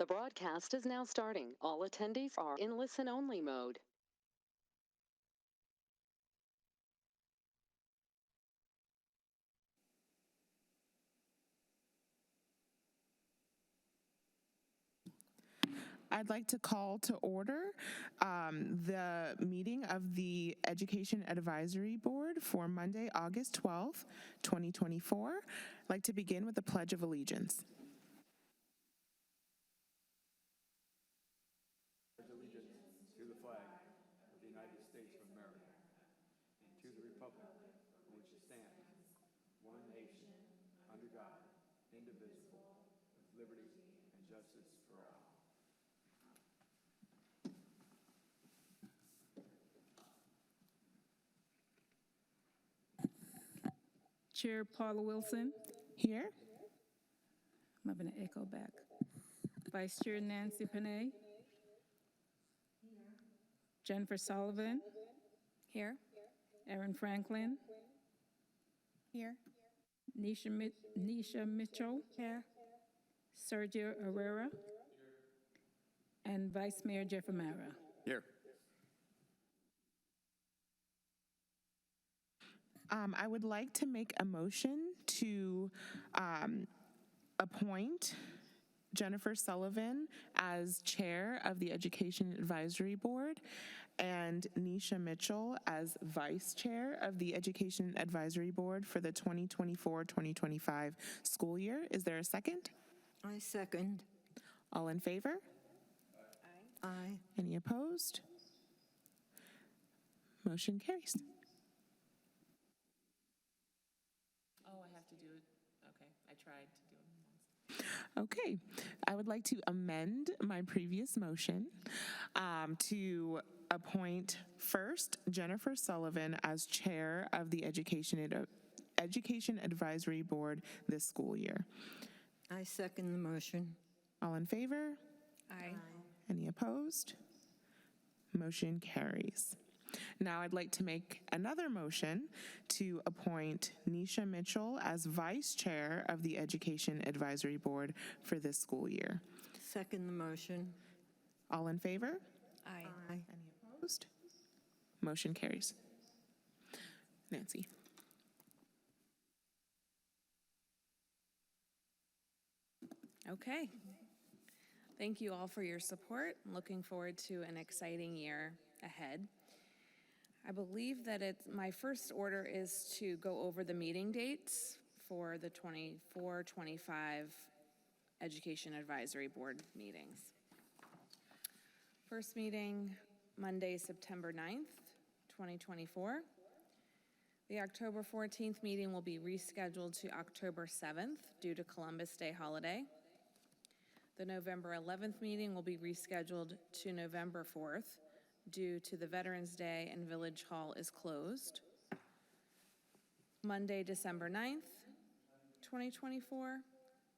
The broadcast is now starting. All attendees are in listen-only mode. I'd like to call to order the meeting of the Education Advisory Board for Monday, August 12th, 2024. I'd like to begin with the Pledge of Allegiance. Allegiance to the flag of the United States of America, and to the republic for which it stands, one nation, under God, indivisible, with liberty and justice for all. Chair Paula Wilson. Here. I'm having an echo back. Vice Chair Nancy Panay. Jennifer Sullivan. Here. Erin Franklin. Here. Nisha Mitchell. Here. Sergio Herrera. And Vice Mayor Jeff Amara. Here. I would like to make a motion to appoint Jennifer Sullivan as chair of the Education Advisory Board and Nisha Mitchell as vice chair of the Education Advisory Board for the 2024-2025 school year. Is there a second? I second. All in favor? Aye. Any opposed? Motion carries. Oh, I have to do it. Okay, I tried to do it once. Okay, I would like to amend my previous motion to appoint first Jennifer Sullivan as chair of the Education Advisory Board this school year. I second the motion. All in favor? Aye. Any opposed? Motion carries. Now I'd like to make another motion to appoint Nisha Mitchell as vice chair of the Education Advisory Board for this school year. Second the motion. All in favor? Aye. Aye. Any opposed? Motion carries. Nancy. Okay. Thank you all for your support. I'm looking forward to an exciting year ahead. I believe that my first order is to go over the meeting dates for the 24-25 Education Advisory Board meetings. First meeting, Monday, September 9th, 2024. The October 14th meeting will be rescheduled to October 7th due to Columbus Day holiday. The November 11th meeting will be rescheduled to November 4th due to the Veterans Day and Village Hall is closed. Monday, December 9th, 2024,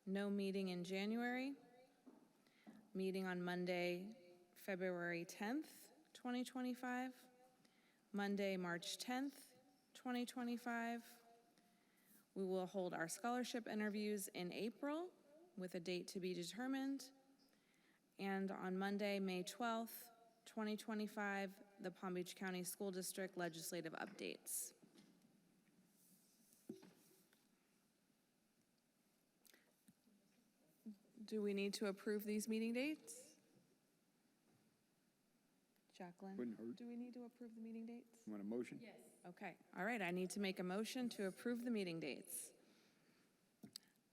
no meeting in January. Meeting on Monday, February 10th, 2025. Monday, March 10th, 2025. We will hold our scholarship interviews in April with a date to be determined. And on Monday, May 12th, 2025, the Palm Beach County School District legislative updates. Do we need to approve these meeting dates? Jacqueline? Wouldn't hurt. Do we need to approve the meeting dates? You want a motion? Yes. Okay, all right, I need to make a motion to approve the meeting dates.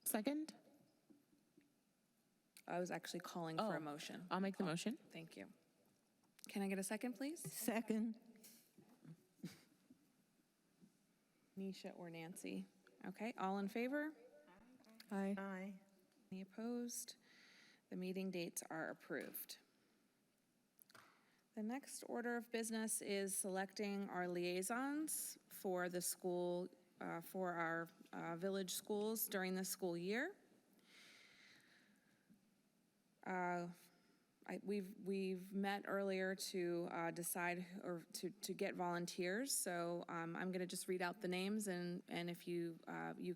Second? I was actually calling for a motion. I'll make the motion. Thank you. Can I get a second, please? Second. Nisha or Nancy? Okay, all in favor? Aye. Aye. Any opposed? The meeting dates are approved. The next order of business is selecting our liaisons for the school, for our village schools during the school year. We've met earlier to decide or to get volunteers. So I'm going to just read out the names, and if you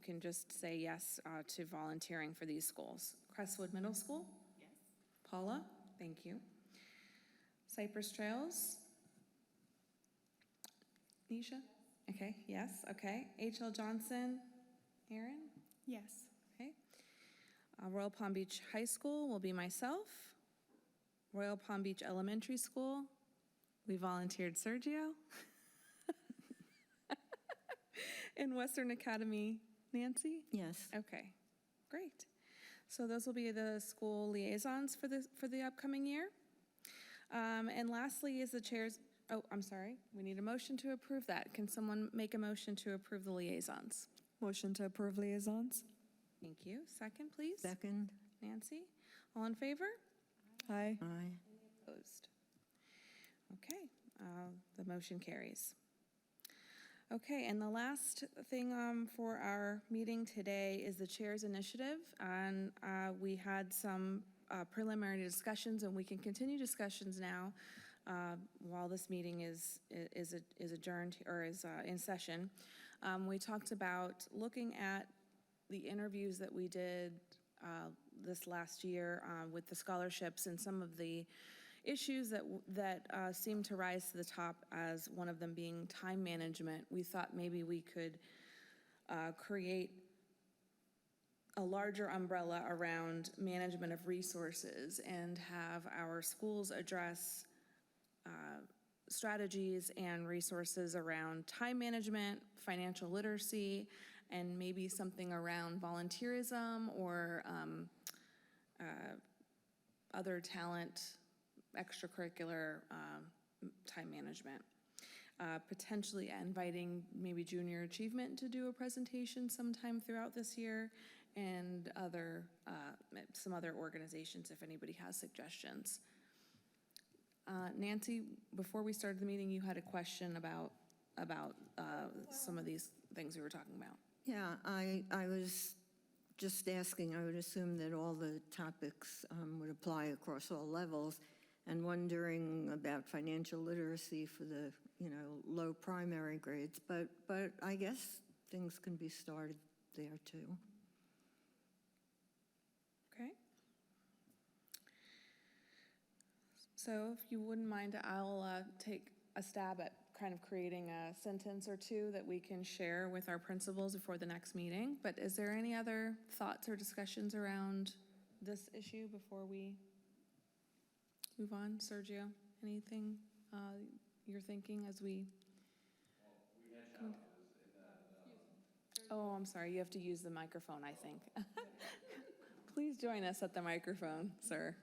can just say yes to volunteering for these schools. Crestwood Middle School. Yes. Paula, thank you. Cypress Trails? Nisha? Okay, yes, okay. H.L. Johnson? Aaron? Yes. Okay. Royal Palm Beach High School will be myself. Royal Palm Beach Elementary School, we volunteered Sergio. In Western Academy, Nancy? Yes. Okay, great. So those will be the school liaisons for the upcoming year. And lastly is the chairs, oh, I'm sorry, we need a motion to approve that. Can someone make a motion to approve the liaisons? Motion to approve liaisons? Thank you. Second, please. Second. Nancy? All in favor? Aye. Aye. Opposed? Okay, the motion carries. Okay, and the last thing for our meeting today is the Chair's Initiative. And we had some preliminary discussions, and we can continue discussions now while this meeting is adjourned or is in session. We talked about looking at the interviews that we did this last year with the scholarships and some of the issues that seem to rise to the top, as one of them being time management. We thought maybe we could create a larger umbrella around management of resources and have our schools address strategies and resources around time management, financial literacy, and maybe something around volunteerism or other talent, extracurricular time management. Potentially inviting maybe Junior Achievement to do a presentation sometime throughout this year, and some other organizations if anybody has suggestions. Nancy, before we started the meeting, you had a question about some of these things we were talking about. Yeah, I was just asking, I would assume that all the topics would apply across all levels, and wondering about financial literacy for the, low primary grades, but I guess things can be started there too. Okay. So if you wouldn't mind, I'll take a stab at kind of creating a sentence or two that we can share with our principals before the next meeting. But is there any other thoughts or discussions around this issue before we move on? Sergio, anything you're thinking as we? Oh, I'm sorry, you have to use the microphone, I think. Please join us at the microphone, sir.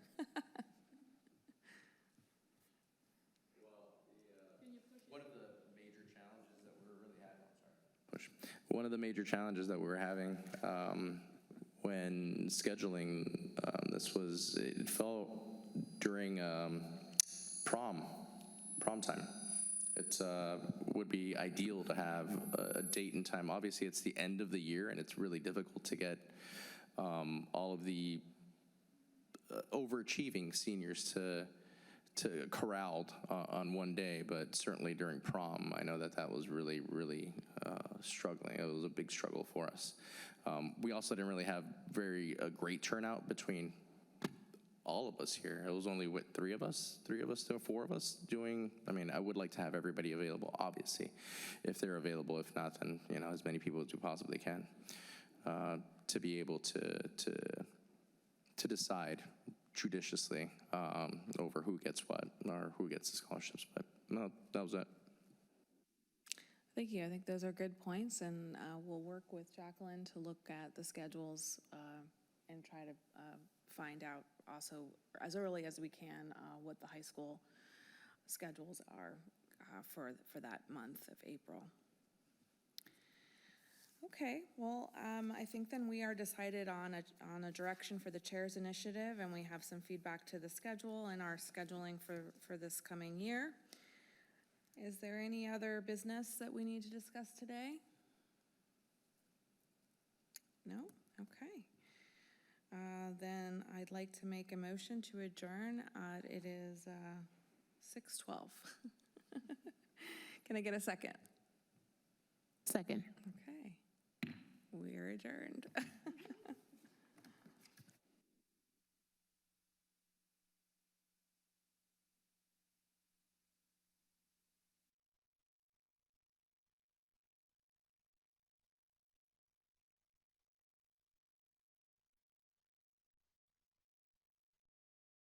One of the major challenges that we were having when scheduling it fell during prom time. It would be ideal to have a date and time. Obviously, it's the end of the year, and it's really difficult to get all of the overachieving seniors to corralled on one day, but certainly during prom, I know that was really struggling. It was a big struggle for us. We also didn't really have a great turnout between all of us here. It was only, three of us to four of us doing. I mean, I would like to have everybody available, obviously, if they're available. If not, then, as many people as we possibly can, to be able to decide judiciously over who gets what or who gets the scholarships. But no, that was it. Thank you. I think those are good points, and we'll work with Jacqueline to look at the schedules and try to find out also as early as we can what the high school schedules are for that month of April. Okay, well, I think then we are decided on a direction for the Chair's Initiative, and we have some feedback to the schedule and our scheduling for this coming year. Is there any other business that we need to discuss today? No? Okay. Then I'd like to make a motion to adjourn. It is 6:12. Can I get a second? Second. Okay. We're adjourned.